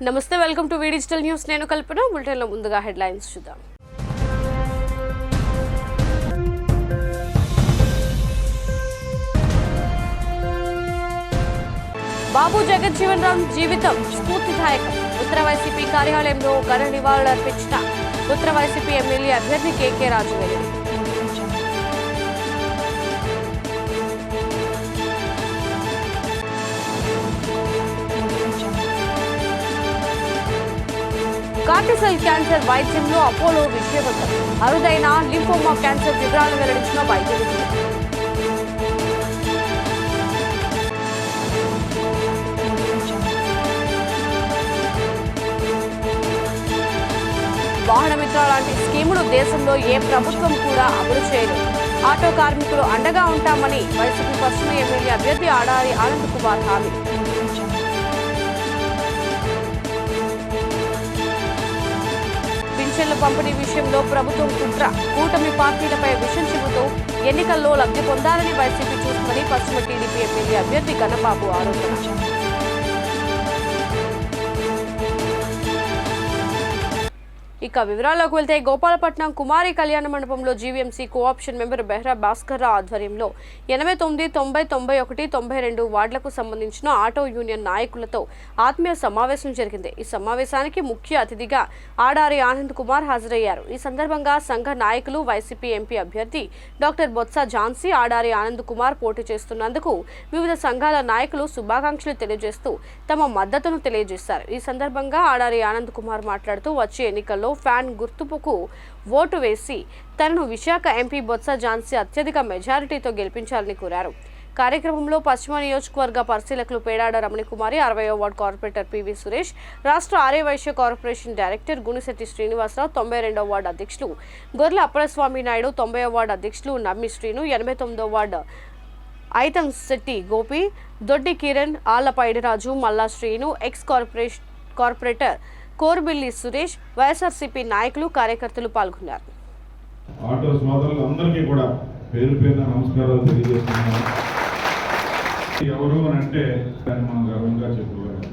నమస్తే, welcome to V Digital News. నేను కల్పన. బులెటిన్లో ముందుగా హెడ్లైన్స్ చూద్దాం. బాబు జగజ్జీవన్ రామ్ జీవితం స్ఫూర్తిదాయకం. ఉత్తర వైసీపీ కార్యాలయంలో ఘన నివాళులర్పించిన ఉత్తర వైసీపీ ఎమ్మెల్యే అభ్యర్థి కేకే రాజు వెల్లడి. కార్టిసెల్ క్యాన్సర్ వైద్యంలో అపోలో విజయవంతం. అరుదైన లింఫోమా క్యాన్సర్ వివరాలు వెల్లడించిన వైద్య నిపుణులు. వాహన మిత్ర లాంటి స్కీమును దేశంలో ఏ ప్రభుత్వం కూడా అమలు చేయలేదు. ఆటో కార్మికులు అండగా ఉంటామని వైసీపీ పశ్చిమ ఎమ్మెల్యే అభ్యర్థి ఆడారి ఆనంద్ కుమార్ హామీ. పింఛన్ల పంపిణీ విషయంలో ప్రభుత్వం కుట్ర. కూటమి పార్టీలపై విషం చెబుతూ ఎన్నికల్లో లబ్ధి పొందాలని వైసీపీ చూస్తుందని పశ్చిమ టీడీపీ ఎమ్మెల్యే అభ్యర్థి కన్నబాబు ఆరోపణ. ఇక వివరాల్లోకి వెళ్తే గోపాలపట్నం కుమారి కళ్యాణ మండపంలో GVMC co-option member Behra Bhaskar Rao ఆధ్వర్యంలో 89, 90, 91, 92 వార్డులకు సంబంధించిన ఆటో యూనియన్ నాయకులతో ఆత్మీయ సమావేశం జరిగింది. ఈ సమావేశానికి ముఖ్య అతిథిగా ఆడారి ఆనంద్ కుమార్ హాజరయ్యారు. ఈ సందర్భంగా సంఘ నాయకులు వైసీపీ ఎంపీ అభ్యర్థి డాక్టర్ బొత్స ఝాన్సీ ఆడారి ఆనంద్ కుమార్ పోటీ చేస్తున్నందుకు వివిధ సంఘాల నాయకులు శుభాకాంక్షలు తెలియజేస్తూ తమ మద్దతును తెలియజేశారు. ఈ సందర్భంగా ఆడారి ఆనంద్ కుమార్ మాట్లాడుతూ వచ్చే ఎన్నికల్లో ఫ్యాన్ గుర్తుపుకు ఓటు వేసి తనను విశాఖ ఎంపీ బొత్స ఝాన్సీ అత్యధిక మెజారిటీతో గెలిపించాలని కోరారు. కార్యక్రమంలో పశ్చిమ నియోజకవర్గ పరిశీలకులు పేడాడ రమణికుమారి, 60వ వార్డు కార్పొరేటర్ పివి సురేష్, రాష్ట్ర ఆర్యవైశ్య కార్పొరేషన్ డైరెక్టర్ గుణశెట్టి శ్రీనివాసరావు, 92వ వార్డు అధ్యక్షులు గొర్రెల అప్పలస్వామి నాయుడు, 90వ వార్డు అధ్యక్షులు నమ్మి శ్రీను, 89వ ward Aitham Setti Gopi, Doddi Kiran, Allapaidiraju, Malla Srinu, ex corporator Korbilli Suresh, YSRCP నాయకులు, కార్యకర్తలు పాల్గొన్నారు. ఆటో సోదరులందరికీ కూడా పేరు పేరున నమస్కారాలు తెలియజేస్తున్నాను. ఎవరు అని అంటే మనం గర్వంగా చెప్పుకోవాలి.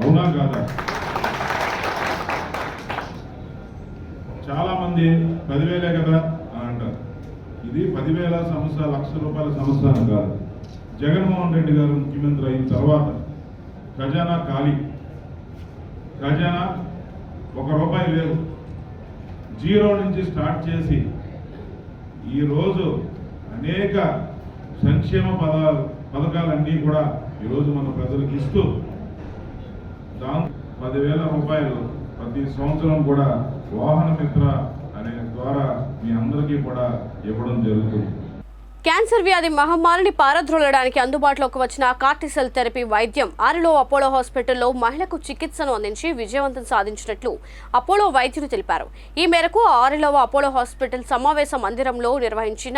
అవునా కాదా? చాలా మంది 10,000 కదా అని అంటారు. ఇది 10,000 సమస్య, ₹1,00,000 సమస్య అని కాదు. జగన్మోహన్ రెడ్డి గారు ముఖ్యమంత్రి అయిన తర్వాత ఖజానా ఖాళీ. ఖజానా ₹1 లేదు. జీరో నుంచి స్టార్ట్ చేసి ఈరోజు అనేక సంక్షేమ పథకాలన్నీ కూడా ఈరోజు మన ప్రజలకు ఇస్తూ దాని ₹10,000 ప్రతి సంవత్సరం కూడా వాహన మిత్ర అనే ద్వారా మీ అందరికీ కూడా ఇవ్వడం జరుగుతుంది. క్యాన్సర్ వ్యాధి మహమ్మారిని పారద్రోలడానికి అందుబాటులోకి వచ్చిన కార్టిసెల్ థెరపీ వైద్యం ఆరిలో అపోలో హాస్పిటల్లో మహిళకు చికిత్సను అందించి విజయవంతం సాధించినట్లు అపోలో వైద్యులు తెలిపారు. ఈ మేరకు ఆరిలోవ అపోలో హాస్పిటల్ సమావేశ మందిరంలో నిర్వహించిన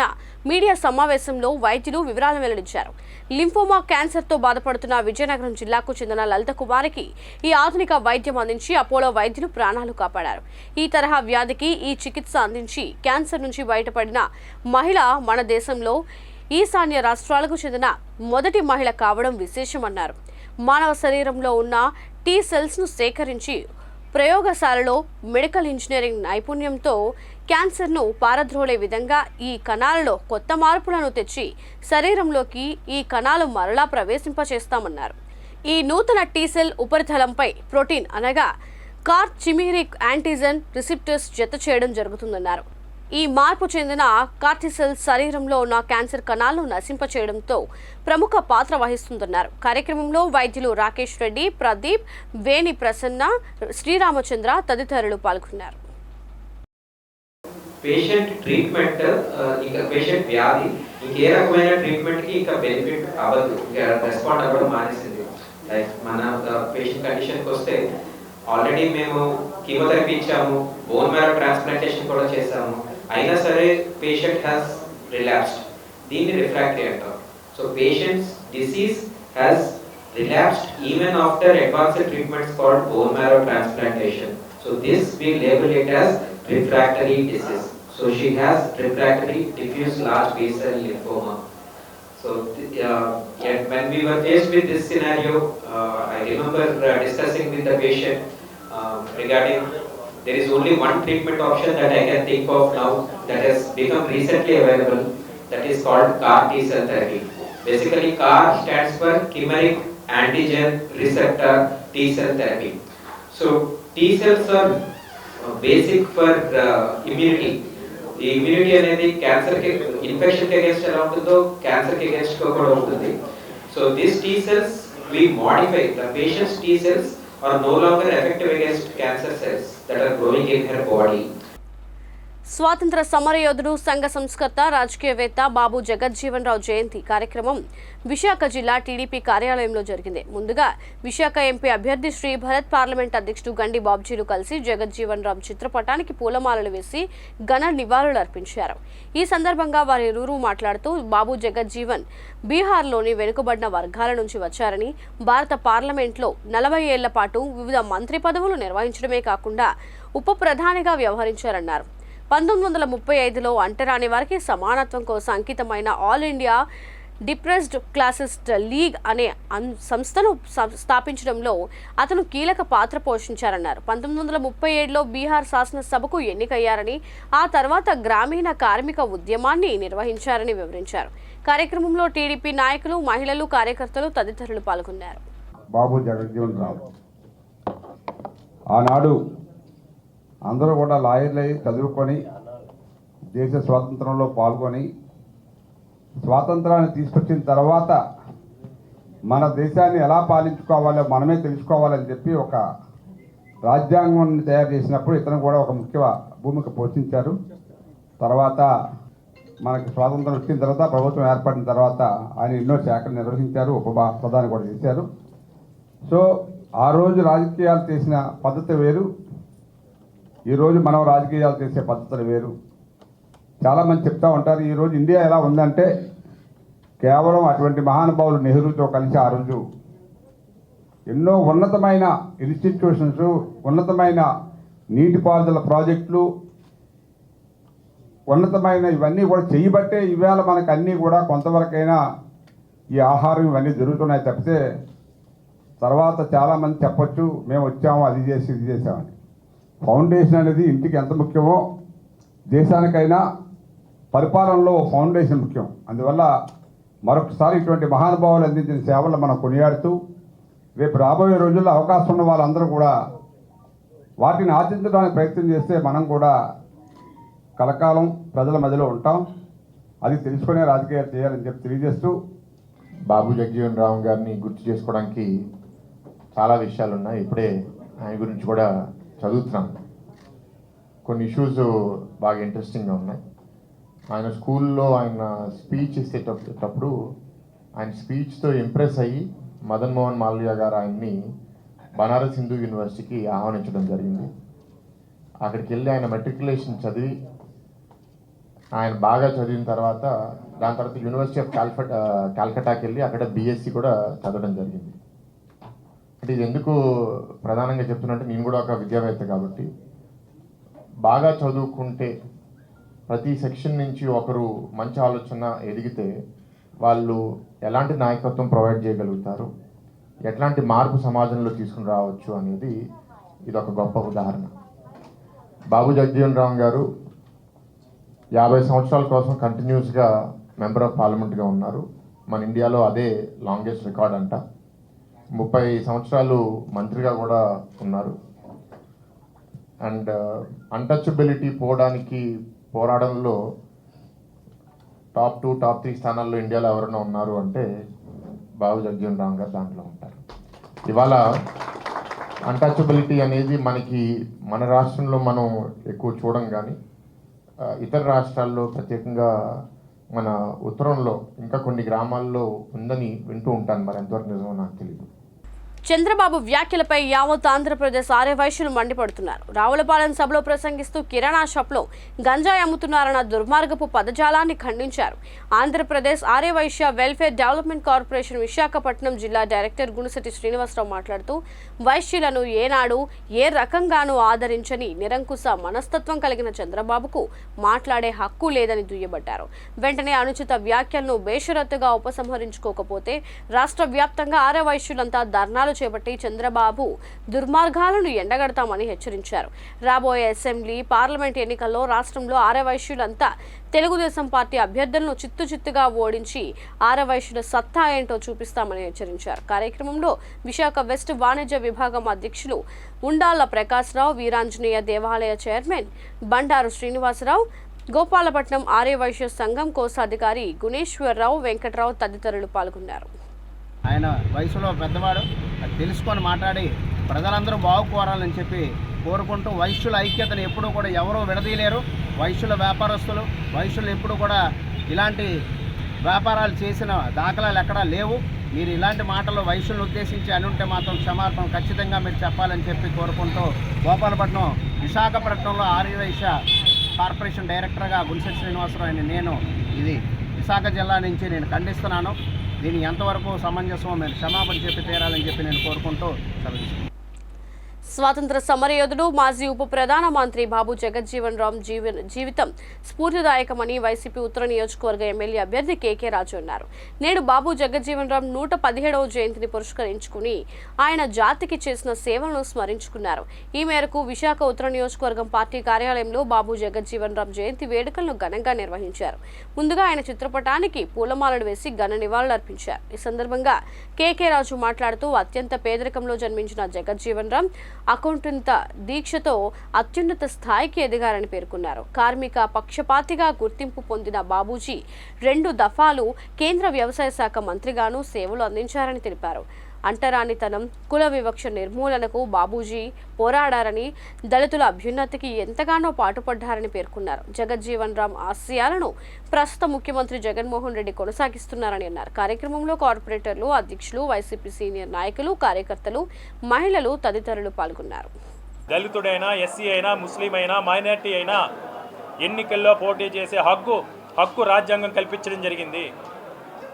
మీడియా సమావేశంలో వైద్యులు వివరాలను వెల్లడించారు. లింఫోమా క్యాన్సర్తో బాధపడుతున్న విజయనగరం జిల్లాకు చెందిన లలిత కుమారికి ఈ ఆధునిక వైద్యం అందించి అపోలో వైద్యులు ప్రాణాలు కాపాడారు. ఈ తరహా వ్యాధికి ఈ చికిత్స అందించి క్యాన్సర్ నుంచి బయటపడిన మహిళ మన దేశంలో ఈశాన్య రాష్ట్రాలకు చెందిన మొదటి మహిళ కావడం విశేషమన్నారు. మానవ శరీరంలో ఉన్న టీ సెల్స్ను సేకరించి ప్రయోగశాలలో మెడికల్ ఇంజనీరింగ్ నైపుణ్యంతో క్యాన్సర్ను పారద్రోలే విధంగా ఈ కణాలలో కొత్త మార్పులను తెచ్చి శరీరంలోకి ఈ కణాలు మరలా ప్రవేశింపచేస్తామన్నారు. ఈ నూతన టీ సెల్ ఉపరితలంపై ప్రోటీన్ అనగా కార్ చిమిరిక్ యాంటీజెన్ రిసెప్టర్స్ జత చేయడం జరుగుతుందన్నారు. ఈ మార్పు చెందిన కార్టిసెల్ శరీరంలో ఉన్న క్యాన్సర్ కణాలను నశింపచేయడంతో ప్రముఖ పాత్ర వహిస్తుందన్నారు. కార్యక్రమంలో వైద్యులు రాకేష్ రెడ్డి, ప్రదీప్, వేణి ప్రసన్న, శ్రీరామచంద్ర తదితరులు పాల్గొన్నారు. పేషెంట్ ట్రీట్మెంట్ ఇంకా పేషెంట్ వ్యాధి ఇంకే రకమైన ట్రీట్మెంట్ కి ఇంకా బెనిఫిట్ అవ్వదు, ఇంకా రెస్పాండ్ అవ్వడం మానేసింది. లైక్ మన పేషెంట్ కండిషన్కి వస్తే ఆల్రెడీ మేము కీమోథెరపీ ఇచ్చాము, బోన్ మ్యారో ట్రాన్స్ప్లాంటేషన్ కూడా చేసాము, అయినా సరే పేషెంట్ హ్యాస్ రిలాప్స్డ్. దీన్ని రిఫ్రాక్టరీ అంటాం. So patients disease has రిలాప్స్డ్ even after advanced treatments called bone marrow transplantation. So this we label it as refractory disease. So she has refractory diffuse large B-cell lymphoma. So when we were faced with this scenario, I remember discussing with the patient regarding there is only one treatment option that I can think of now that has become recently available, that is called CAR T-cell therapy. Basically, CAR stands for chimeric antigen receptor T-cell therapy. So T-cells are basic for immunity. ఈ immunity అనేది క్యాన్సర్కి ఇన్ఫెక్షన్కి against ఎలా ఉంటుందో క్యాన్సర్కి అగేన్స్ట్గా కూడా ఉంటుంది. So this T cells we modify the patient's T cells are no longer effective against cancer cells that are growing in her body. స్వాతంత్ర సమరయోధుడు సంఘ సంస్కర్త రాజకీయవేత్త బాబు జగజ్జీవన్ రావు జయంతి కార్యక్రమం విశాఖ జిల్లా టీడీపీ కార్యాలయంలో జరిగింది. ముందుగా విశాఖ ఎంపీ అభ్యర్థి శ్రీ భరత్, పార్లమెంట్ అధ్యక్షుడు గండి బాబ్జీలు కలిసి జగజ్జీవన్ రావు చిత్రపటానికి పూలమాలలు వేసి ఘన నివాళులు అర్పించారు. ఈ సందర్భంగా వారిరువురు మాట్లాడుతూ బాబు జగజ్జీవన్ బీహార్లోని వెనుకబడిన వర్గాల నుంచి వచ్చారని, భారత పార్లమెంట్లో 40 ఏళ్ల పాటు వివిధ మంత్రి పదవులు నిర్వహించడమే కాకుండా ఉప ప్రధానిగా వ్యవహరించారన్నారు. 1935లో అంటరాని వారికి సమానత్వం కోసం అంకితమైన ఆల్ ఇండియా డిప్రెస్డ్ క్లాసిస్ట్ లీగ్ అనే సంస్థను స్థాపించడంలో అతను కీలక పాత్ర పోషించారన్నారు. 1937లో బీహార్ శాసనసభకు ఎన్నికయ్యారని, ఆ తర్వాత గ్రామీణ కార్మిక ఉద్యమాన్ని నిర్వహించారని వివరించారు. కార్యక్రమంలో టీడీపీ నాయకులు, మహిళలు, కార్యకర్తలు తదితరులు పాల్గొన్నారు. బాబు జగజ్జీవన్ రావు ఆనాడు అందరూ కూడా లాయర్లై చదువుకొని దేశ స్వాతంత్రంలో పాల్గొని స్వాతంత్రాన్ని తీసుకొచ్చిన తర్వాత మన దేశాన్ని ఎలా పాలించుకోవాలో మనమే తెలుసుకోవాలని చెప్పి ఒక రాజ్యాంగాన్ని తయారు చేసినప్పుడు ఇతను కూడా ఒక ముఖ్య భూమిక పోషించారు. తర్వాత మనకి స్వాతంత్రం వచ్చిన తర్వాత, ప్రభుత్వం ఏర్పడిన తర్వాత ఆయన ఎన్నో శాఖలు నిర్వహించారు, ఉప ప్రధాని కూడా చేశారు. సో ఆ రోజు రాజకీయాలు చేసిన పద్ధతి వేరు, ఈరోజు మనం రాజకీయాలు చేసే పద్ధతులు వేరు. చాలామంది చెప్తూ ఉంటారు ఈరోజు ఇండియా ఎలా ఉందంటే కేవలం అటువంటి మహానుభావులు నెహ్రూతో కలిసి ఆ రోజు ఎన్నో ఉన్నతమైన ఇన్స్టిట్యూషన్స్, ఉన్నతమైన నీటిపారుదల ప్రాజెక్టులు, ఉన్నతమైన ఇవన్నీ కూడా చేయబట్టే ఈవేళ మనకు అన్నీ కూడా కొంతవరకైనా ఈ ఆహారం ఇవన్నీ జరుగుతున్నాయి తప్పితే తర్వాత చాలామంది చెప్పొచ్చు మేము వచ్చాము అది చేసి ఇది చేసామని. ఫౌండేషన్ అనేది ఇంటికి ఎంత ముఖ్యమో దేశానికైనా పరిపాలనలో ఫౌండేషన్ ముఖ్యం. అందువల్ల మరొకసారి ఇటువంటి మహానుభావులు అందించిన సేవలు మనం కొనియాడుతూ రేపు రాబోయే రోజుల్లో అవకాశం ఉన్న వాళ్ళందరూ కూడా వాటిని ఆచరించడానికి ప్రయత్నం చేస్తే మనం కూడా కలకాలం ప్రజల మధ్యలో ఉంటాం. అది తెలుసుకునే రాజకీయాలు చేయాలని చెప్పి తెలియజేస్తూ బాబు జగజ్జీవన్ రావు గారిని గుర్తు చేసుకోవడానికి చాలా విషయాలు ఉన్నాయి. ఇప్పుడే ఆయన గురించి కూడా చదువుతున్నాం. కొన్ని ఇష్యూస్ బాగా ఇంట్రెస్టింగ్గా ఉన్నాయి. ఆయన స్కూల్లో ఆయన స్పీచ్ ఇచ్చేటప్పుడు ఆయన స్పీచ్తో ఇంప్రెస్ అయ్యి మదన్ మోహన్ మాల్వియా గారు ఆయన్ని బనారస్ హిందూ యూనివర్సిటీకి ఆహ్వానించడం జరిగింది. అక్కడికి వెళ్ళి ఆయన మెట్రికులేషన్ చదివి ఆయన బాగా చదివిన తర్వాత దాని తర్వాత యూనివర్సిటీ ఆఫ్ కాల్కటాకి వెళ్ళి అక్కడ బీఎస్సీ కూడా చదవడం జరిగింది. అంటే ఇది ఎందుకు ప్రధానంగా చెప్తున్నట్టే నేను కూడా ఒక విద్యావేత్త కాబట్టి బాగా చదువుకుంటే ప్రతి సెక్షన్ నుంచి ఒకరు మంచి ఆలోచన ఎదిగితే వాళ్ళు ఎలాంటి నాయకత్వం ప్రొవైడ్ చేయగలుగుతారు, ఎట్లాంటి మార్పు సమాజంలో తీసుకుని రావచ్చు అనేది ఇది ఒక గొప్ప ఉదాహరణ. బాబు జగజ్జీవన్ రావు గారు 50 సంవత్సరాల కోసం కంటిన్యూస్గా మెంబర్ ఆఫ్ పార్లమెంట్గా ఉన్నారు. మన ఇండియాలో అదే లాంగెస్ట్ రికార్డ్ అంట. 30 సంవత్సరాలు మంత్రిగా కూడా ఉన్నారు. అండ్ అన్టచబిలిటీ పోరాడంలో టాప్ 2, టాప్ 3 స్థానాల్లో ఇండియాలో ఎవరైనా ఉన్నారు అంటే బాబు జగజ్జీవన్ రావు గారు దాంట్లో ఉంటారు. ఇవాళ అన్టచబిలిటీ అనేది మన రాష్ట్రంలో మనం ఎక్కువ చూడం, కానీ ఇతర రాష్ట్రాల్లో ప్రత్యేకంగా మన ఉత్తరంలో ఇంకా కొన్ని గ్రామాల్లో ఉందని వింటూ ఉంటాను. మరి ఎంతవరకు నిజమో నాకు తెలియదు. చంద్రబాబు వ్యాఖ్యలపై యావత్ ఆంధ్రప్రదేశ్ ఆర్యవైశ్యులు మండిపడుతున్నారు. రావులపాలెం సభలో ప్రసంగిస్తూ కిరాణా షాప్లో గంజాయి అమ్ముతున్నారన్న దుర్మార్గపు పదజాలాన్ని ఖండించారు. Andhra Pradesh Aryavysya welfare development corporation Visakhapatnam జిల్లా డైరెక్టర్ గుణశెట్టి శ్రీనివాసరావు మాట్లాడుతూ వైశ్యులను ఏనాడు ఏ రకంగానూ ఆదరించని నిరంకుశ మనస్తత్వం కలిగిన చంద్రబాబుకు మాట్లాడే హక్కు లేదని దుయ్యబట్టారు. వెంటనే అనుచిత వ్యాఖ్యలను బేషరతుగా ఉపసంహరించుకోకపోతే రాష్ట్ర వ్యాప్తంగా ఆర్యవైశ్యులంతా ధర్నాలు చేపట్టి చంద్రబాబు దుర్మార్గాలను ఎండగడతామని హెచ్చరించారు. రాబోయే అసెంబ్లీ, పార్లమెంట్ ఎన్నికల్లో రాష్ట్రంలో ఆర్యవైశ్యులంతా తెలుగుదేశం పార్టీ అభ్యర్థులను చిత్తుచిత్తుగా ఓడించి ఆర్యవైశ్యుల సత్తా ఏంటో చూపిస్తామని హెచ్చరించారు. కార్యక్రమంలో విశాఖ వెస్ట్ వాణిజ్య విభాగం అధ్యక్షులు ఉండాళ్ల ప్రకాశ్రావు, వీరాంజనేయ దేవాలయ చైర్మన్ బండారు శ్రీనివాసరావు, గోపాలపట్నం ఆర్యవైశ్య సంఘం కోశాధికారి గుణేశ్వరరావు, వెంకట్రావు తదితరులు పాల్గొన్నారు. ఆయన వయసులో పెద్దవాడు, అది తెలుసుకొని మాట్లాడి ప్రజలందరూ బాగుకోరాలని చెప్పి కోరుకుంటూ వైశ్యుల ఐక్యతను ఎప్పుడూ కూడా ఎవరూ విడదీయలేరు. వైశ్యుల వ్యాపారస్తులు, వైశ్యులు ఎప్పుడు కూడా ఇలాంటి వ్యాపారాలు చేసిన దాఖలాలు ఎక్కడా లేవు. మీరు ఇలాంటి మాటలు వైశ్యులను ఉద్దేశించి అని ఉంటే మాత్రం క్షమాపణ ఖచ్చితంగా మీరు చెప్పాలని చెప్పి కోరుకుంటూ గోపాలపట్నం విశాఖపట్నంలో ఆర్యవైశ్య కార్పొరేషన్ డైరెక్టర్గా గుణశెట్టి శ్రీనివాసరావు నేను ఇది విశాఖ జిల్లా నుంచి నేను ఖండిస్తున్నాను. దీన్ని ఎంతవరకు సమంజసమో మీరు క్షమాపణ చెప్పి తీరాలని చెప్పి నేను కోరుకుంటూ సెలవు. స్వాతంత్ర సమరయోధుడు మాజీ ఉప ప్రధానమంత్రి బాబు జగజ్జీవన్ రామ్ జీవితం స్ఫూర్తిదాయకమని వైసీపీ ఉత్తర నియోజకవర్గ ఎమ్మెల్యే అభ్యర్థి కేకే రాజు అన్నారు. నేడు బాబు జగజ్జీవన్ రామ్ 117వ జయంతిని పురస్కరించుకుని ఆయన జాతికి చేసిన సేవలను స్మరించుకున్నారు. ఈ మేరకు విశాఖ ఉత్తర నియోజకవర్గం పార్టీ కార్యాలయంలో బాబు జగజ్జీవన్ రామ్ జయంతి వేడుకలను ఘనంగా నిర్వహించారు. ముందుగా ఆయన చిత్రపటానికి పూలమాలలు వేసి ఘన నివాళులర్పించారు. ఈ సందర్భంగా కేకే రాజు మాట్లాడుతూ అత్యంత పేదరికంలో జన్మించిన జగజ్జీవన్ రామ్ అకౌంటెంట్ దీక్షతో అత్యున్నత స్థాయికి ఎదిగారని పేర్కొన్నారు. కార్మిక పక్షపాతిగా గుర్తింపు పొందిన బాబూజీ 2 దఫాలు కేంద్ర వ్యవసాయ శాఖ మంత్రిగాను సేవలు అందించారని తెలిపారు. అంటరానితనం, కుల వివక్ష నిర్మూలనకు బాబూజీ పోరాడారని, దళితుల అభ్యున్నతికి ఎంతగానో పాటుపడ్డారని పేర్కొన్నారు. జగజ్జీవన్ రామ్ ఆశయాలను ప్రస్తుత ముఖ్యమంత్రి జగన్మోహన్ రెడ్డి కొనసాగిస్తున్నారని అన్నారు. కార్యక్రమంలో కార్పొరేటర్లు, అధ్యక్షులు, వైసీపీ సీనియర్ నాయకులు, కార్యకర్తలు, మహిళలు తదితరులు పాల్గొన్నారు. దళితుడైనా, ఎస్సీ అయినా, ముస్లిం అయినా, మైనారిటీ అయినా ఎన్నికల్లో పోటీ చేసే హక్కు రాజ్యాంగం కల్పించడం జరిగింది.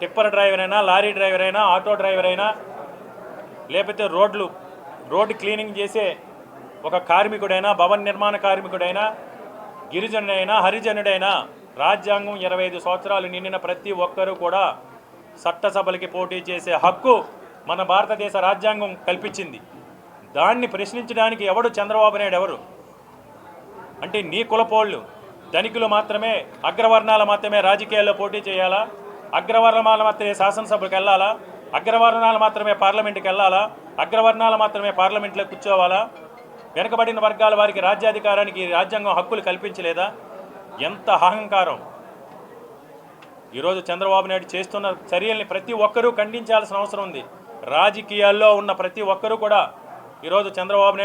టిప్పర్ డ్రైవర్ అయినా, లారీ డ్రైవర్ అయినా, ఆటో డ్రైవర్ అయినా, లేకపోతే రోడ్డు క్లీనింగ్ చేసే ఒక కార్మికుడైనా, భవన నిర్మాణ కార్మికుడైనా, గిరిజనుడైనా, హరిజనుడైనా రాజ్యాంగం 25 సంవత్సరాలు నిండిన ప్రతి ఒక్కరూ కూడా చట్టసభలకి పోటీ చేసే హక్కు మన భారతదేశ రాజ్యాంగం కల్పించింది. దాన్ని ప్రశ్నించడానికి ఎవడు చంద్రబాబు నాయుడు ఎవరు అంటే నీ కులపోళ్ళు ధనికులు మాత్రమే, అగ్రవర్ణాలు మాత్రమే రాజకీయాల్లో పోటీ చేయాలా? అగ్రవర్ణాలు మాత్రమే శాసనసభకు వెళ్ళాలా? అగ్రవర్ణాలు మాత్రమే పార్లమెంట్కి వెళ్ళాలా? అగ్రవర్ణాలు మాత్రమే పార్లమెంట్లో కూర్చోవాలా? వెనుకబడిన వర్గాల వారికి రాజ్యాధికారానికి రాజ్యాంగం హక్కులు కల్పించలేదా? ఎంత అహంకారం! ఈరోజు చంద్రబాబు నాయుడు చేస్తున్న చర్యల్ని ప్రతి ఒక్కరూ ఖండించాల్సిన అవసరం ఉంది. రాజకీయాల్లో ఉన్న ప్రతి ఒక్కరూ కూడా ఈరోజు చంద్రబాబు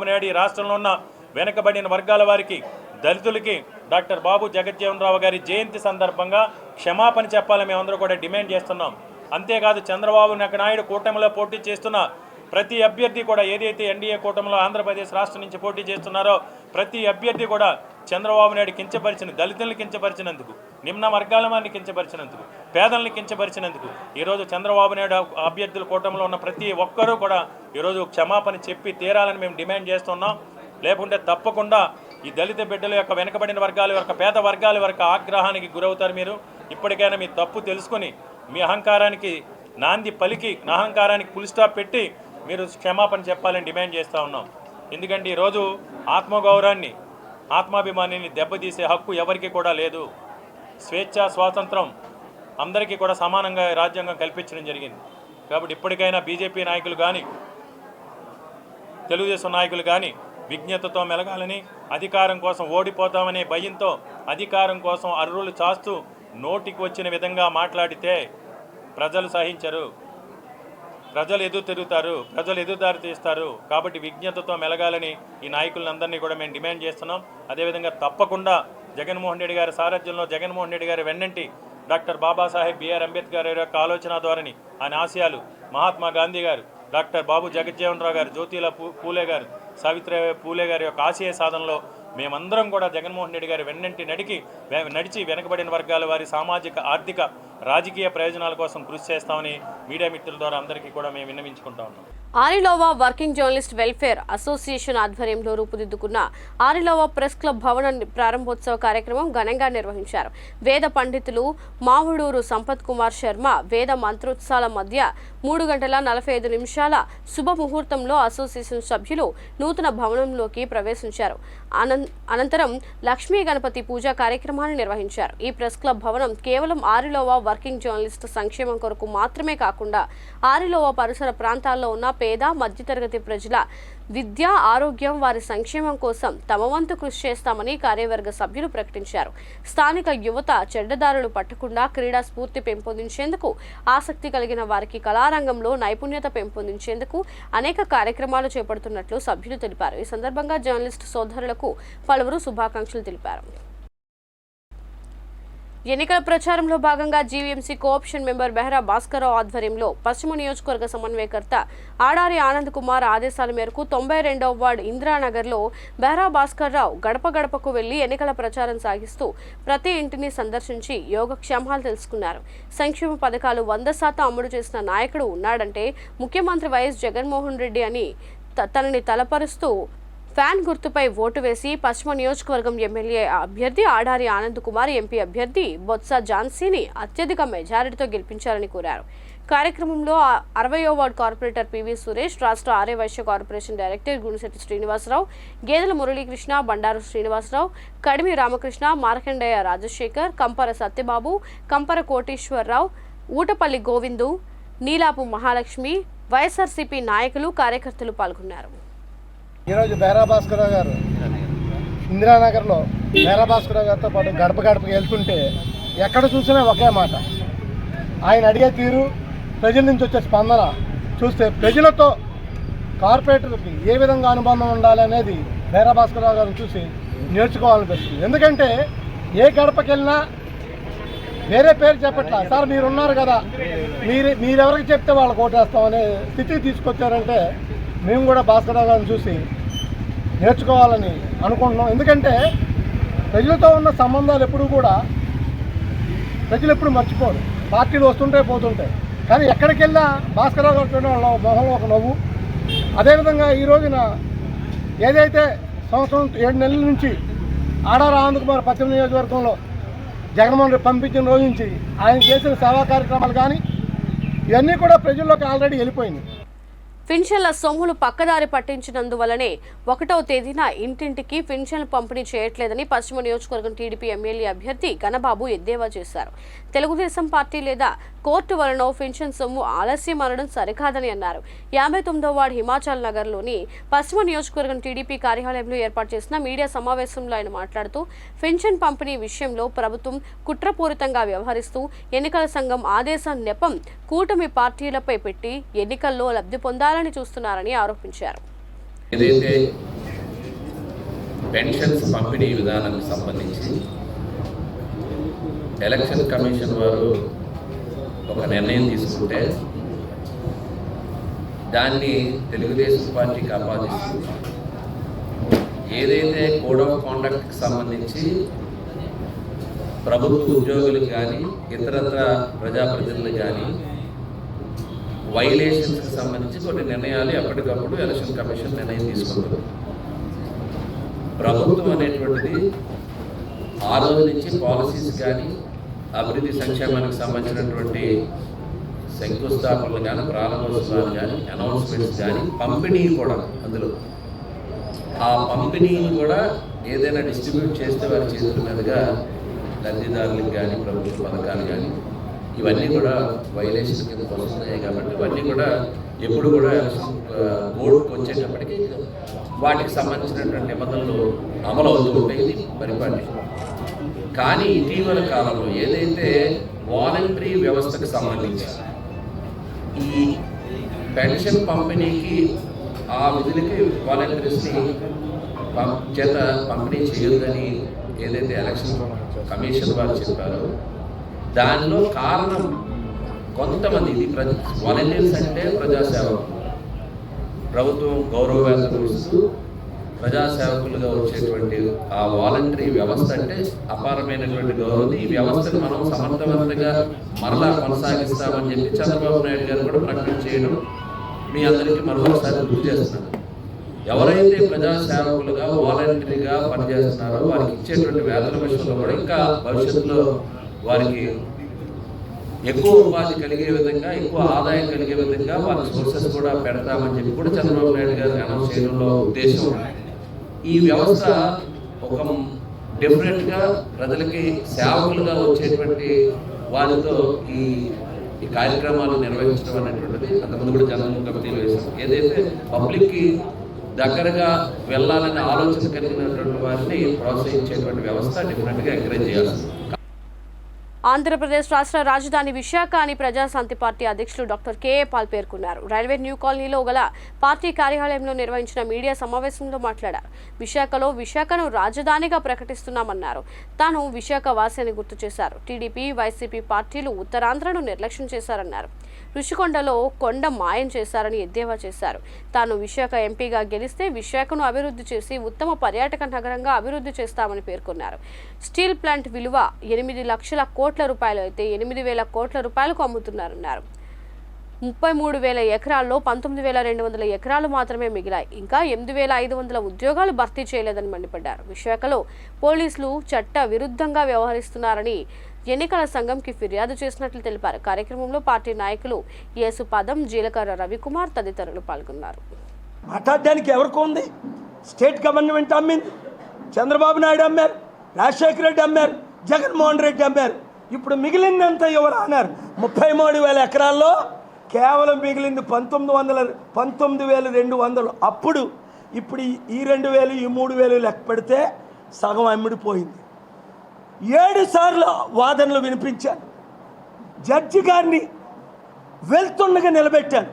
నాయుడు ఈ రాష్ట్రంలో ఉన్న వెనుకబడిన వర్గాల వారికి, దళితులకి డాక్టర్ బాబు జగజ్జీవన్ రావు గారి జయంతి సందర్భంగా క్షమాపణ చెప్పాలని మేమందరూ కూడా డిమాండ్ చేస్తున్నాం. అంతేకాదు చంద్రబాబు నాయుడు కూటమిలో పోటీ చేస్తున్న ప్రతి అభ్యర్థి కూడా, ఏదైతే ఎన్డీఏ కూటమిలో ఆంధ్రప్రదేశ్ రాష్ట్రం నుంచి పోటీ చేస్తున్నారో ప్రతి అభ్యర్థి కూడా చంద్రబాబు నాయుడు కించపరిచిన, దళితుల్ని కించపరిచినందుకు, నిమ్న వర్గాల వారిని కించపరిచినందుకు, పేదల్ని కించపరిచినందుకు ఈరోజు చంద్రబాబు నాయుడు అభ్యర్థుల కూటమిలో ఉన్న ప్రతి ఒక్కరూ కూడా ఈరోజు క్షమాపణ చెప్పి తీరాలని మేము డిమాండ్ చేస్తున్నాం. లేకుంటే తప్పకుండా ఈ దళిత బిడ్డల యొక్క, వెనుకబడిన వర్గాల యొక్క, పేద వర్గాల వరకు ఆగ్రహానికి గురవుతారు. మీరు ఇప్పటికైనా మీ తప్పు తెలుసుకొని మీ అహంకారానికి నాంది పలికి, అహంకారానికి ఫుల్ స్టాప్ పెట్టి మీరు క్షమాపణ చెప్పాలని డిమాండ్ చేస్తూ ఉన్నాం. ఎందుకంటే ఈరోజు ఆత్మగౌరవాన్ని, ఆత్మాభిమానాన్ని దెబ్బతీసే హక్కు ఎవరికి కూడా లేదు. స్వేచ్ఛ, స్వాతంత్రం అందరికీ కూడా సమానంగా రాజ్యాంగం కల్పించడం జరిగింది. కాబట్టి ఇప్పటికైనా బీజేపీ నాయకులు కానీ, తెలుగుదేశం నాయకులు కానీ విజ్ఞతతో మెలగాలని, అధికారం కోసం ఓడిపోతామనే భయంతో అధికారం కోసం అర్రులు చాస్తూ నోటికి వచ్చిన విధంగా మాట్లాడితే ప్రజలు సహించరు, ప్రజలు ఎదురు తిరుగుతారు, ప్రజలు ఎదురుదారి తీస్తారు. కాబట్టి విజ్ఞతతో మెలగాలని ఈ నాయకులందరినీ కూడా మేము డిమాండ్ చేస్తున్నాం. అదేవిధంగా తప్పకుండా జగన్మోహన్ రెడ్డి గారి సారథ్యంలో, జగన్మోహన్ రెడ్డి గారి వెన్నంటి డాక్టర్ బాబాసాహెబ్ బిఆర్ అంబేద్కర్ యొక్క ఆలోచన ధోరణి, ఆయన ఆశయాలు, మహాత్మా గాంధీ గారు డాక్టర్ బాబు జగజ్జీవన్ రావు గారు, జ్యోతిరావు పూలే గారు, సావిత్రిబాయి పూలే గారి యొక్క ఆశయ సాధనలో మేమందరం కూడా జగన్మోహన్ రెడ్డి గారి వెన్నంటి నడిచి వెనకబడిన వర్గాల వారి సామాజిక, ఆర్థిక, రాజకీయ ప్రయోజనాల కోసం కృషి చేస్తామని మీడియా మిత్రుల ద్వారా అందరికీ కూడా మేము విన్నవించుకుంటా ఉన్నాం. Arilova working journalist welfare association ఆధ్వర్యంలో రూపుదిద్దుకున్న ఆరిలోవా ప్రెస్ క్లబ్ భవన ప్రారంభోత్సవ కార్యక్రమం ఘనంగా నిర్వహించారు. వేద పండితులు మావుడూరు సంపత్ కుమార్ శర్మ వేద మంత్రోత్సవాల మధ్య 3 గంటల 45 నిమిషాల శుభముహూర్తంలో అసోసియేషన్ సభ్యులు నూతన భవనంలోకి ప్రవేశించారు. అనంతరం లక్ష్మీ గణపతి పూజా కార్యక్రమాన్ని నిర్వహించారు. ఈ ప్రెస్ క్లబ్ భవనం కేవలం ఆరిలోవా వర్కింగ్ జర్నలిస్ట్ సంక్షేమం కొరకు మాత్రమే కాకుండా ఆరిలోవా పరిసర ప్రాంతాల్లో ఉన్న పేద మధ్యతరగతి ప్రజల విద్య, ఆరోగ్యం, వారి సంక్షేమం కోసం తమ వంతు కృషి చేస్తామని కార్యవర్గ సభ్యులు ప్రకటించారు. స్థానిక యువత చెడ్డదారులు పట్టకుండా క్రీడా స్ఫూర్తి పెంపొందించేందుకు, ఆసక్తి కలిగిన వారికి కళారంగంలో నైపుణ్యత పెంపొందించేందుకు అనేక కార్యక్రమాలు చేపడుతున్నట్లు సభ్యులు తెలిపారు. ఈ సందర్భంగా జర్నలిస్టు సోదరులకు పలువురు శుభాకాంక్షలు తెలిపారు. ఎన్నికల ప్రచారంలో భాగంగా GVMC co-option member Behra Bhaskar Rao ఆధ్వర్యంలో పశ్చిమ నియోజకవర్గ సమన్వయకర్త ఆడారి ఆనంద్ కుమార్ ఆదేశాల మేరకు 92వ వార్డు ఇందిరానగర్లో బెహ్రా భాస్కర్రావు గడప గడపకు వెళ్లి ఎన్నికల ప్రచారం సాగిస్తూ ప్రతి ఇంటిని సందర్శించి యోగక్షేమాలు తెలుసుకున్నారు. సంక్షేమ పథకాలు 100% అమలు చేసిన నాయకుడు ఉన్నాడంటే ముఖ్యమంత్రి వైఎస్ జగన్మోహన్ రెడ్డి అని తనని తలపరుస్తూ ఫ్యాన్ గుర్తుపై ఓటు వేసి పశ్చిమ నియోజకవర్గం ఎమ్మెల్యే అభ్యర్థి ఆడారి ఆనంద్ కుమార్, ఎంపీ అభ్యర్థి బొత్స ఝాన్సీని అత్యధిక మెజారిటీతో గెలిపించాలని కోరారు. కార్యక్రమంలో 60వ వార్డు కార్పొరేటర్ పివి సురేష్, రాష్ట్ర ఆర్యవైశ్య కార్పొరేషన్ డైరెక్టర్ గుణశెట్టి శ్రీనివాసరావు, గేదెల మురళీకృష్ణ, బండారు శ్రీనివాసరావు, కడిమి రామకృష్ణ, మార్కండేయ రాజశేఖర్, కంపర సత్యబాబు, కంపర కోటేశ్వరరావు, ఊటపల్లి గోవిందు, నీలాపు మహాలక్ష్మి, వైఎస్ఆర్సీపీ నాయకులు, కార్యకర్తలు పాల్గొన్నారు. ఈరోజు బెహ్రా భాస్కర్రావు గారు ఇందిరానగర్లో బెహ్రా భాస్కర్రావు గారితో పాటు గడప గడపకి వెళ్తుంటే ఎక్కడ చూసినా ఒకే మాట. ఆయన అడిగే తీరు, ప్రజల నుంచి వచ్చే స్పందన చూస్తే ప్రజలతో కార్పొరేటర్కి ఏ విధంగా అనుబంధం ఉండాలి అనేది బెహ్రా భాస్కర్రావు గారిని చూసి నేర్చుకోవాలనిపిస్తుంది. ఎందుకంటే ఏ గడపకి వెళ్ళినా వేరే పేరు చెప్పట్లా, సార్ మీరున్నారు కదా, మీరెవరికి చెప్తే వాళ్ళకి ఓటేస్తాం అనే స్థితికి తీసుకొచ్చారంటే మేము కూడా భాస్కర్రావు గారిని చూసి నేర్చుకోవాలని అనుకుంటున్నాం. ఎందుకంటే ప్రజలతో ఉన్న సంబంధాలు ఎప్పుడూ కూడా ప్రజలు ఎప్పుడు మర్చిపోరు. పార్టీలు వస్తుంటాయి పోతుంటాయి, కానీ ఎక్కడికి వెళ్ళినా భాస్కర్రావు గారి మొహంలో ఒక నవ్వు. అదేవిధంగా ఈ రోజున ఏదైతే సంవత్సరం 7 నెలల నుంచి ఆడారి ఆనంద్ కుమార్ పశ్చిమ నియోజకవర్గంలో జగన్మోహన్ రెడ్డి పంపించిన రోజు నుంచి ఆయన చేసిన సేవా కార్యక్రమాలు కానీ ఇవన్నీ కూడా ప్రజల్లోకి ఆల్రెడీ వెళ్ళిపోయినాయి. పింఛన్ల సొమ్ములు పక్కదారి పట్టించినందువల్లనే 1వ తేదీన ఇంటింటికి పింఛన్లు పంపిణీ చేయట్లేదని పశ్చిమ నియోజకవర్గం టీడీపీ ఎమ్మెల్యే అభ్యర్థి ఘనబాబు ఎద్దేవా చేశారు. తెలుగుదేశం పార్టీ లేదా కోర్టు వలన పింఛన్ సొమ్ము ఆలస్యం అనడం సరికాదని అన్నారు. 59వ వార్డు హిమాచల్ నగర్లోని పశ్చిమ నియోజకవర్గం టీడీపీ కార్యాలయంలో ఏర్పాటు చేసిన మీడియా సమావేశంలో ఆయన మాట్లాడుతూ పింఛన్ పంపిణీ విషయంలో ప్రభుత్వం కుట్రపూరితంగా వ్యవహరిస్తూ ఎన్నికల సంఘం ఆదేశం నెపం కూటమి పార్టీలపై పెట్టి ఎన్నికల్లో లబ్ధి పొందాలని చూస్తున్నారని ఆరోపించారు. ఏదైతే పెన్షన్స్ పంపిణీ విధానానికి సంబంధించి ఎలక్షన్ కమిషన్ వారు ఒక నిర్ణయం తీసుకుంటే దాన్ని తెలుగుదేశం పార్టీకి ఆపాదిస్తూ ఏదైతే కోడ్ ఆఫ్ కాండక్ట్కి సంబంధించి ప్రభుత్వ ఉద్యోగులకు కానీ ఇతరత్ర ప్రజాప్రతినిధులకు కానీ వైలేషన్స్కి సంబంధించి కొన్ని నిర్ణయాలు ఎప్పటికప్పుడు ఎలక్షన్ కమిషన్ నిర్ణయం తీసుకుంటుంది. ప్రభుత్వం అనేటువంటిది ఆ రోజు నుంచి పాలసీస్ కానీ అభివృద్ధి సంక్షేమానికి సంబంధించినటువంటి శంకుస్థాపనలు కానీ ప్రారంభోత్సవాలు కానీ అనౌన్స్మెంట్స్ కానీ పంపిణీ కూడా అందులో ఆ పంపిణీని కూడా ఏదైనా డిస్ట్రిబ్యూట్ చేస్తే వారి చేతుల మీదుగా లబ్ధిదారులకు కానీ ప్రభుత్వ పథకాలు కానీ ఇవన్నీ కూడా వైలేషన్ కింద వస్తున్నాయి. కాబట్టి ఇవన్నీ కూడా ఎప్పుడు కూడా కోర్టుకు వచ్చేటప్పటికి వాటికి సంబంధించినటువంటి నిబంధనలు అమలు అవుతూ ఉంటాయి. ఇది పరిపాలన. కానీ ఇటీవల కాలంలో ఏదైతే వాలంటరీ వ్యవస్థకు సంబంధించి ఈ పెన్షన్ పంపిణీకి ఆ విధులకి వాలంటీర్స్ని చేత పంపిణీ చేయొద్దని ఏదైతే ఎలక్షన్ కమిషన్ వారు చెప్పారో దానిలో కారణం కొంతమంది ఇది వాలంటీర్స్ అంటే ప్రజాసేవ ప్రభుత్వం గౌరవ వేతనం ఇస్తూ ప్రజాసేవకులుగా వచ్చేటువంటి ఆ వాలంటరీ వ్యవస్థ అంటే అపారమైనటువంటి గౌరవం. ఈ వ్యవస్థను మనం సమర్థవంతంగా మరలా కొనసాగిస్తామని చెప్పి చంద్రబాబు నాయుడు గారు కూడా ప్రకటన చేయడం మీ అందరికీ మరొకసారి గుర్తు చేస్తున్నాను. ఎవరైతే ప్రజాసేవకులుగా వాలంటరీగా పనిచేస్తున్నారో వారికి ఇచ్చేటువంటి వేతన విషయంలో కూడా ఇంకా భవిష్యత్తులో వారికి ఎక్కువ ఉపాధి కలిగే విధంగా, ఎక్కువ ఆదాయం కలిగే విధంగా వారి సోర్సెస్ కూడా పెడతామని చెప్పి కూడా చంద్రబాబు నాయుడు గారు అనౌన్స్ చేయడంలో ఉద్దేశం. ఈ వ్యవస్థ ఒక డిఫరెంట్గా ప్రజలకి సేవకులుగా వచ్చేటువంటి వారితో ఈ కార్యక్రమాలు నిర్వహించడం అనేటువంటిది అంతకుముందు కూడా జనరల్ కమిటీలు వేశాం. ఏదైతే పబ్లిక్కి దగ్గరగా వెళ్ళాలనే ఆలోచన కలిగినటువంటి వారిని ప్రోత్సహించేటువంటి వ్యవస్థ డిఫరెంట్గా ఎంకరేజ్ చేయాలి. ఆంధ్రప్రదేశ్ రాష్ట్ర రాజధాని విశాఖ అని ప్రజాశాంతి పార్టీ అధ్యక్షులు డాక్టర్ కేఏ పాల్ పేర్కొన్నారు. రైల్వే న్యూ కాలనీలో గల పార్టీ కార్యాలయంలో నిర్వహించిన మీడియా సమావేశంలో మాట్లాడారు. విశాఖను రాజధానిగా ప్రకటిస్తున్నామన్నారు. తాను విశాఖ వాసి అని గుర్తు చేశారు. టీడీపీ, వైసీపీ పార్టీలు ఉత్తరాంధ్రను నిర్లక్ష్యం చేశారన్నారు. రుషికొండలో కొండ మాయం చేశారని ఎద్దేవా చేశారు. తాను విశాఖ ఎంపీగా గెలిస్తే విశాఖను అభివృద్ధి చేసి ఉత్తమ పర్యాటక నగరంగా అభివృద్ధి చేస్తామని పేర్కొన్నారు. స్టీల్ ప్లాంట్ విలువ 8 లక్షల కోట్ల రూపాయలు అయితే 8,000 కోట్ల రూపాయలకు అమ్ముతున్నారన్నారు. 33,000 ఎకరాల్లో 19,200 ఎకరాలు మాత్రమే మిగిలాయి. ఇంకా 8,500 ఉద్యోగాలు భర్తీ చేయలేదని మండిపడ్డారు. విశాఖలో పోలీసులు చట్ట విరుద్ధంగా వ్యవహరిస్తున్నారని ఎన్నికల సంఘంకి ఫిర్యాదు చేసినట్లు తెలిపారు. కార్యక్రమంలో పార్టీ నాయకులు యేసుపాదం, జీలకర్ర రవికుమార్ తదితరులు పాల్గొన్నారు. మాట్లాడడానికి ఎవరికి ఉంది? స్టేట్ గవర్నమెంట్ అమ్మింది, చంద్రబాబు నాయుడు అమ్మారు, రాజశేఖర రెడ్డి అమ్మారు, జగన్మోహన్ రెడ్డి అమ్మారు. ఇప్పుడు మిగిలిందంతా ఎవరు అన్నారు? 33,000 ఎకరాల్లో కేవలం మిగిలింది 19,200. అప్పుడు ఇప్పుడు ఈ 2,000 ఈ 3,000 లెక్క పెడితే సగం అమ్ముడిపోయింది. 7 సార్లు వాదనలు వినిపించాను. జడ్జి గారిని వెళ్తుండగా నిలబెట్టాను,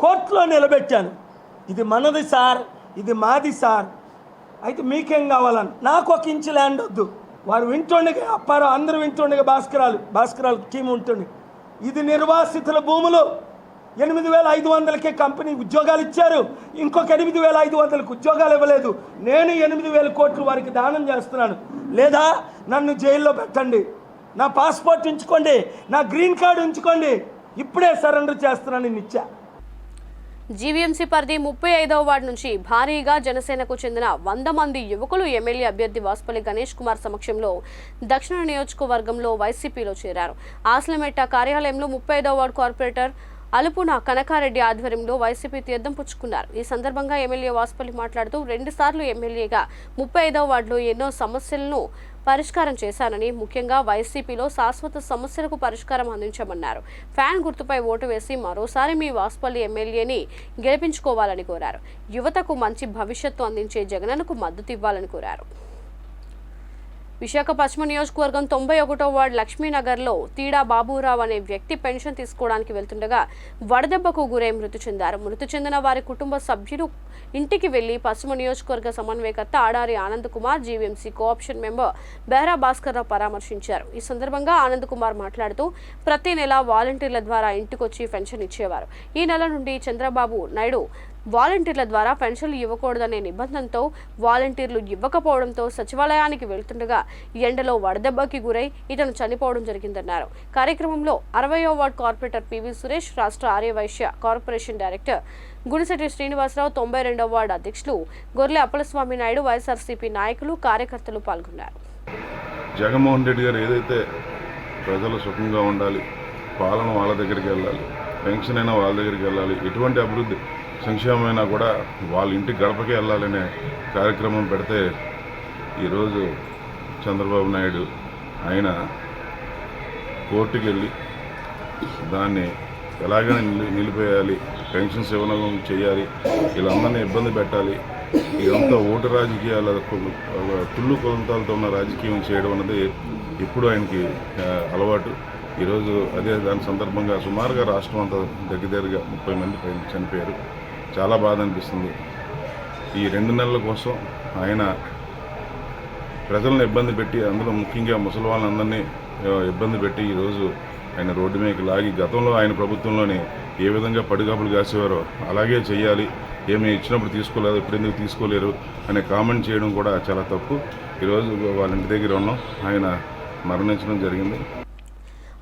కోర్టులో నిలబెట్టాను. ఇది మనది సార్, ఇది మాది సార్, అయితే మీకేం కావాలని. నాకు 1 ఇంచు ల్యాండ్ వద్దు. వారు వింటుండగా, అప్పారావు అందరూ వింటుండగా, భాస్కరాలు టీం ఉంటుండే, ఇది నిర్వాసితుల భూములు. 8,500కే కంపెనీ ఉద్యోగాలు ఇచ్చారు, ఇంకొక 8,500కి ఉద్యోగాలు ఇవ్వలేదు. నేను 8,000 కోట్లు వారికి దానం చేస్తున్నాను. లేదా నన్ను జైల్లో పెట్టండి, నా పాస్పోర్ట్ ఉంచుకోండి, నా గ్రీన్ కార్డు ఉంచుకోండి, ఇప్పుడే సరెండర్ చేస్తున్నాను ఇచ్చా. జీవీఎంసీ పరిధి 35వ వార్డు నుంచి భారీగా జనసేనకు చెందిన 100 మంది యువకులు ఎమ్మెల్యే అభ్యర్థి వాసుపల్లి గణేష్ కుమార్ సమక్షంలో దక్షిణ నియోజకవర్గంలో వైసీపీలో చేరారు. ఆస్లమెట్ట కార్యాలయంలో 35వ వార్డు కార్పొరేటర్ అలుపున కనకారెడ్డి ఆధ్వర్యంలో వైసీపీ తీర్థం పుచ్చుకున్నారు. ఈ సందర్భంగా ఎమ్మెల్యే వాసుపల్లి మాట్లాడుతూ 2 సార్లు ఎమ్మెల్యేగా 35వ వార్డులో ఎన్నో సమస్యలను పరిష్కారం చేశానని, ముఖ్యంగా వైసీపీలో శాశ్వత సమస్యలకు పరిష్కారం అందించామన్నారు. ఫ్యాన్ గుర్తుపై ఓటు వేసి మరోసారి మీ వాసుపల్లి ఎమ్మెల్యేని గెలిపించుకోవాలని కోరారు. యువతకు మంచి భవిష్యత్తు అందించే జగనన్నకు మద్దతు ఇవ్వాలని కోరారు. విశాఖ పశ్చిమ నియోజకవర్గం 91వ వార్డు లక్ష్మీనగర్లో తీడా బాబురావు అనే వ్యక్తి పెన్షన్ తీసుకోవడానికి వెళ్తుండగా వడదెబ్బకు గురై మృతి చెందారు. మృతి చెందిన వారి కుటుంబ సభ్యులు ఇంటికి వెళ్లి పశ్చిమ నియోజకవర్గ సమన్వయకర్త Adari Anand Kumar, GVMC co-option member Behara Bhaskar Rao పరామర్శించారు. ఈ సందర్భంగా ఆనంద్ కుమార్ మాట్లాడుతూ ప్రతి నెల వాలంటీర్ల ద్వారా ఇంటికొచ్చి పెన్షన్ ఇచ్చేవారు. ఈ నెల నుండి చంద్రబాబు నాయుడు వాలంటీర్ల ద్వారా పెన్షన్లు ఇవ్వకూడదనే నిబంధనతో వాలంటీర్లు ఇవ్వకపోవడంతో సచివాలయానికి వెళ్తుండగా ఎండలో వడదెబ్బకి గురై ఇతను చనిపోవడం జరిగిందన్నారు. కార్యక్రమంలో 60వ వార్డు కార్పొరేటర్ పివి సురేష్, రాష్ట్ర ఆర్యవైశ్య కార్పొరేషన్ డైరెక్టర్ గుడిశెట్టి శ్రీనివాసరావు, 92వ వార్డు అధ్యక్షులు గొర్రె అప్పలస్వామి నాయుడు, వైఎస్ఆర్సీపీ నాయకులు, కార్యకర్తలు పాల్గొన్నారు. జగన్మోహన్ రెడ్డి గారు ఏదైతే ప్రజలు సుఖంగా ఉండాలి, పాలన వాళ్ళ దగ్గరికి వెళ్ళాలి, పెన్షన్ అయినా వాళ్ళ దగ్గరికి వెళ్ళాలి, ఎటువంటి అభివృద్ధి సంక్షేమమైనా కూడా వాళ్ళ ఇంటి గడపకే వెళ్ళాలనే కార్యక్రమం పెడితే ఈరోజు చంద్రబాబు నాయుడు ఆయన కోర్టుకి వెళ్ళి దాన్ని ఎలాగైనా నిలిపేయాలి, పెన్షన్స్ ఇవ్వడం చేయాలి, వీళ్ళందరినీ ఇబ్బంది పెట్టాలి, ఇదంతా ఓటు రాజకీయాల కుళ్ళు కొలంతాలతో ఉన్న రాజకీయం చేయడం అన్నది ఇప్పుడు ఆయనకి అలవాటు. ఈరోజు అదే దాని సందర్భంగా సుమారుగా రాష్ట్రం అంతా దగ్గరగా 30 మంది చనిపోయారు. చాలా బాధ అనిపిస్తుంది. ఈ 2 నెలల కోసం ఆయన ప్రజలను ఇబ్బంది పెట్టి, అందులో ముఖ్యంగా ముసలి వాళ్ళందరినీ ఇబ్బంది పెట్టి ఈరోజు ఆయన రోడ్డు మీదకి లాగి గతంలో ఆయన ప్రభుత్వంలోనే ఏ విధంగా పడిగాపులు కాసేవారో అలాగే చేయాలి, ఏమి ఇచ్చినప్పుడు తీసుకోలేదు ఇప్పుడు ఎందుకు తీసుకోలేరు అనే కామెంట్ చేయడం కూడా చాలా తప్పు. ఈరోజు వాళ్ళ ఇంటి దగ్గర ఉన్నాం, ఆయన మరణించడం జరిగింది.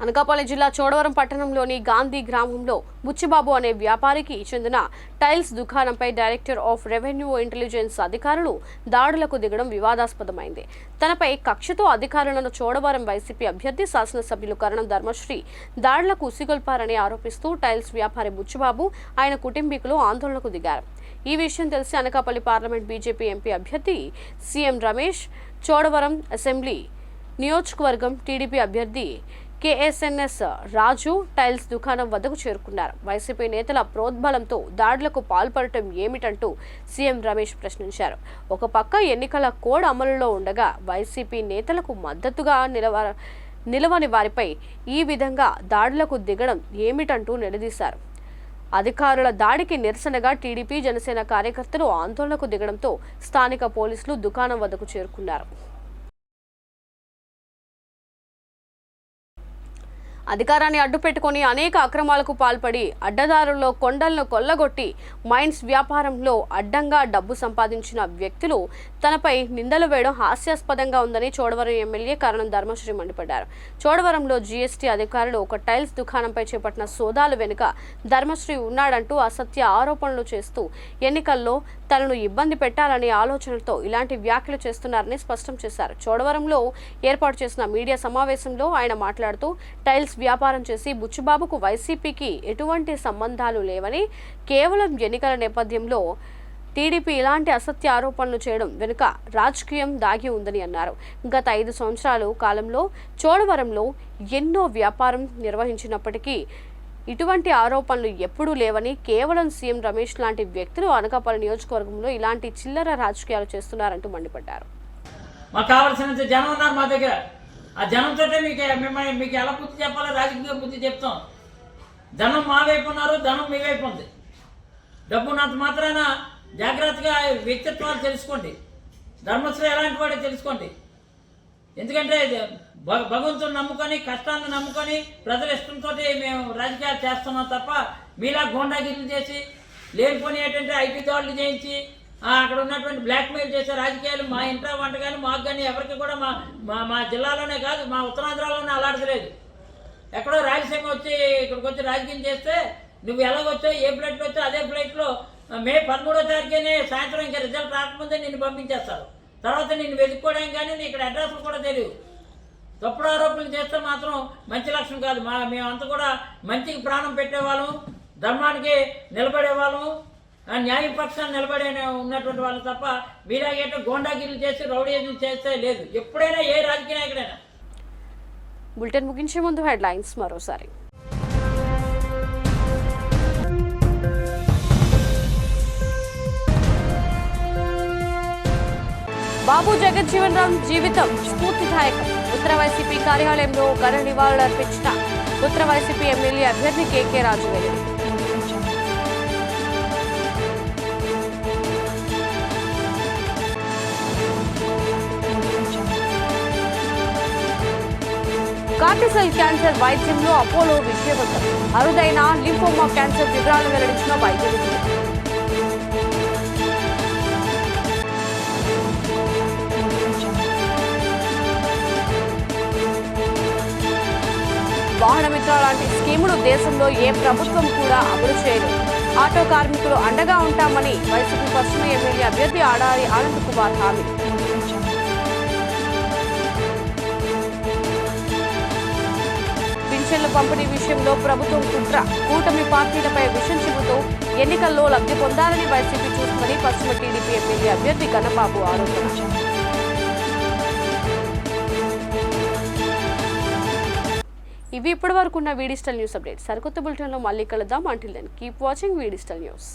అనకాపల్లి జిల్లా చోడవరం పట్టణంలోని గాంధీ గ్రామంలో బుచ్చిబాబు అనే వ్యాపారికి చెందిన టైల్స్ దుకాణంపై డైరెక్టర్ ఆఫ్ రెవెన్యూ ఇంటెలిజెన్స్ అధికారులు దాడులకు దిగడం వివాదాస్పదమైంది. తనపై కక్షతో అధికారులను చోడవరం వైసీపీ అభ్యర్థి శాసనసభ్యులు కరణం ధర్మశ్రీ దాడులకు ఉసిగొల్పారని ఆరోపిస్తూ టైల్స్ వ్యాపారి బుచ్చిబాబు ఆయన కుటుంబీకులు ఆందోళనకు దిగారు. ఈ విషయం తెలిసి అనకాపల్లి పార్లమెంట్ బీజేపీ ఎంపీ అభ్యర్థి సీఎం రమేష్, చోడవరం అసెంబ్లీ నియోజకవర్గం టీడీపీ అభ్యర్థి కేఎస్ఎన్ఎస్ రాజు టైల్స్ దుకాణం వద్దకు చేరుకున్నారు. వైసీపీ నేతల ప్రోద్బలంతో దాడులకు పాల్పడటం ఏమిటంటూ సీఎం రమేష్ ప్రశ్నించారు. ఒక పక్క ఎన్నికల కోడ్ అమలులో ఉండగా వైసీపీ నేతలకు మద్దతుగా నిలవని వారిపై ఈ విధంగా దాడులకు దిగడం ఏమిటంటూ నిలదీశారు. అధికారుల దాడికి నిరసనగా టీడీపీ జనసేన కార్యకర్తలు ఆందోళనకు దిగడంతో స్థానిక పోలీసులు దుకాణం వద్దకు చేరుకున్నారు. అధికారాన్ని అడ్డుపెట్టుకుని అనేక అక్రమాలకు పాల్పడి అడ్డదారుల్లో కొండలను కొల్లగొట్టి మైన్స్ వ్యాపారంలో అడ్డంగా డబ్బు సంపాదించిన వ్యక్తులు తనపై నిందలు వేయడం హాస్యాస్పదంగా ఉందని చోడవరం ఎమ్మెల్యే కరణం ధర్మశ్రీ మండిపడ్డారు. చోడవరంలో జీఎస్టీ అధికారులు ఒక టైల్స్ దుకాణంపై చేపట్టిన సోదాలు వెనుక ధర్మశ్రీ ఉన్నాడంటూ అసత్య ఆరోపణలు చేస్తూ ఎన్నికల్లో తనను ఇబ్బంది పెట్టాలనే ఆలోచనలతో ఇలాంటి వ్యాఖ్యలు చేస్తున్నారని స్పష్టం చేశారు. చోడవరంలో ఏర్పాటు చేసిన మీడియా సమావేశంలో ఆయన మాట్లాడుతూ టైల్స్ వ్యాపారం చేసి బుచ్చిబాబుకు వైసీపీకి ఎటువంటి సంబంధాలు లేవని, కేవలం ఎన్నికల నేపథ్యంలో టీడీపీ ఇలాంటి అసత్య ఆరోపణలు చేయడం వెనుక రాజకీయం దాగి ఉందని అన్నారు. గత 5 సంవత్సరాల కాలంలో చోడవరంలో ఎన్నో వ్యాపారం నిర్వహించినప్పటికీ ఇటువంటి ఆరోపణలు ఎప్పుడూ లేవని, కేవలం సీఎం రమేష్ లాంటి వ్యక్తులు అనకాపల్లి నియోజకవర్గంలో ఇలాంటి చిల్లర రాజకీయాలు చేస్తున్నారంటూ మండిపడ్డారు. మాకు కావాల్సినంత జనం ఉన్నారు మా దగ్గర. ఆ జనంతో మీకు ఎలా బుద్ధి చెప్పాలో రాజకీయ బుద్ధి చెప్తాం. ధనం మా వైపు ఉన్నారు, ధనం మీ వైపు ఉంది. డబ్బున్నంత మాత్రాన జాగ్రత్తగా వ్యక్తిత్వాలు తెలుసుకోండి. ధర్మశ్రీ ఎలాంటి వాడే తెలుసుకోండి. ఎందుకంటే భగవంతుని నమ్ముకొని, కష్టాన్ని నమ్ముకొని, ప్రజల ఇష్టంతో మేము రాజకీయాలు చేస్తున్నాం తప్ప మీలా గోండాగిరీలు చేసి, లేనిపోని ఏంటంటే ఐటీ దాడులు చేయించి, అక్కడ ఉన్నటువంటి బ్లాక్మెయిల్ చేసే రాజకీయాలు మా ఇంట్లో వంట కానీ మాకు కానీ ఎవరికి కూడా మా జిల్లాలోనే కాదు, మా ఉత్తరాంధ్రలోనే అలాంటిది. ఎక్కడో రాయలసీమ వచ్చి ఇక్కడికి వచ్చి రాజకీయం చేస్తే నువ్వు ఎలాగొచ్చో, ఏ ఫ్లైట్లో వచ్చో అదే ఫ్లైట్లో మే 13వ తారీఖునే సాయంత్రం ఇంకా రిజల్ట్ రాకముందే నిన్ను పంపించేస్తారు. తర్వాత నిన్ను వెతుక్కోవడానికి కానీ నీ ఇక్కడ అడ్రస్లు కూడా తెలియదు. తప్పుడు ఆరోపణలు చేస్తే మాత్రం మంచి లక్షణం కాదు. మేమంతా కూడా మంచికి ప్రాణం పెట్టేవాళ్ళం, ధర్మానికి నిలబడేవాళ్ళం, న్యాయ పక్షాన్ని నిలబడే ఉన్నటువంటి వాళ్ళు తప్ప మీలాగేటో గోండాగిరీలు చేసి రౌడీజం చేస్తే లేదు. ఎప్పుడైనా ఏ రాజకీయ నాయకుడైనా. బులెటిన్ ముగించే ముందు హెడ్లైన్స్ మరోసారి. బాబు జగజ్జీవన్ రామ్ జీవితం స్ఫూర్తిదాయకం. ఉత్తర వైసీపీ కార్యాలయంలో ఘన నివాళులర్పించిన ఉత్తర వైసీపీ ఎమ్మెల్యే అభ్యర్థి కేకే రాజు వెల్లడి. కార్టిసల్ క్యాన్సర్ వైద్యంలో అపోలో విజయవంతం. అరుదైన లింఫోమా క్యాన్సర్ వివరాలు వెల్లడించిన వైద్యులు. వాహనమిత్ర లాంటి స్కీములు దేశంలో ఏ ప్రభుత్వం కూడా అమలు చేయలేదు. ఆటో కార్మికులు అండగా ఉంటామని వైసీపీ పశ్చిమ ఎమ్మెల్యే అభ్యర్థి ఆడారి ఆనంద్ కుమార్ హామీ. పింఛన్ల పంపిణీ విషయంలో ప్రభుత్వం కుట్ర, కూటమి పార్టీలపై విషం చిమ్ముతూ ఎన్నికల్లో లబ్ధి పొందాలని వైసీపీ చూస్తుందని పశ్చిమ టీడీపీ ఎమ్మెల్యే అభ్యర్థి కన్నబాబు ఆరోపణ. ఇవి ఇప్పటి వరకు ఉన్న వీడిజిటల్ న్యూస్ అప్డేట్స్. సరికొత్త బులెటిన్లో మళ్ళీ కలుద్దాం. Until then keep watching V Digital news.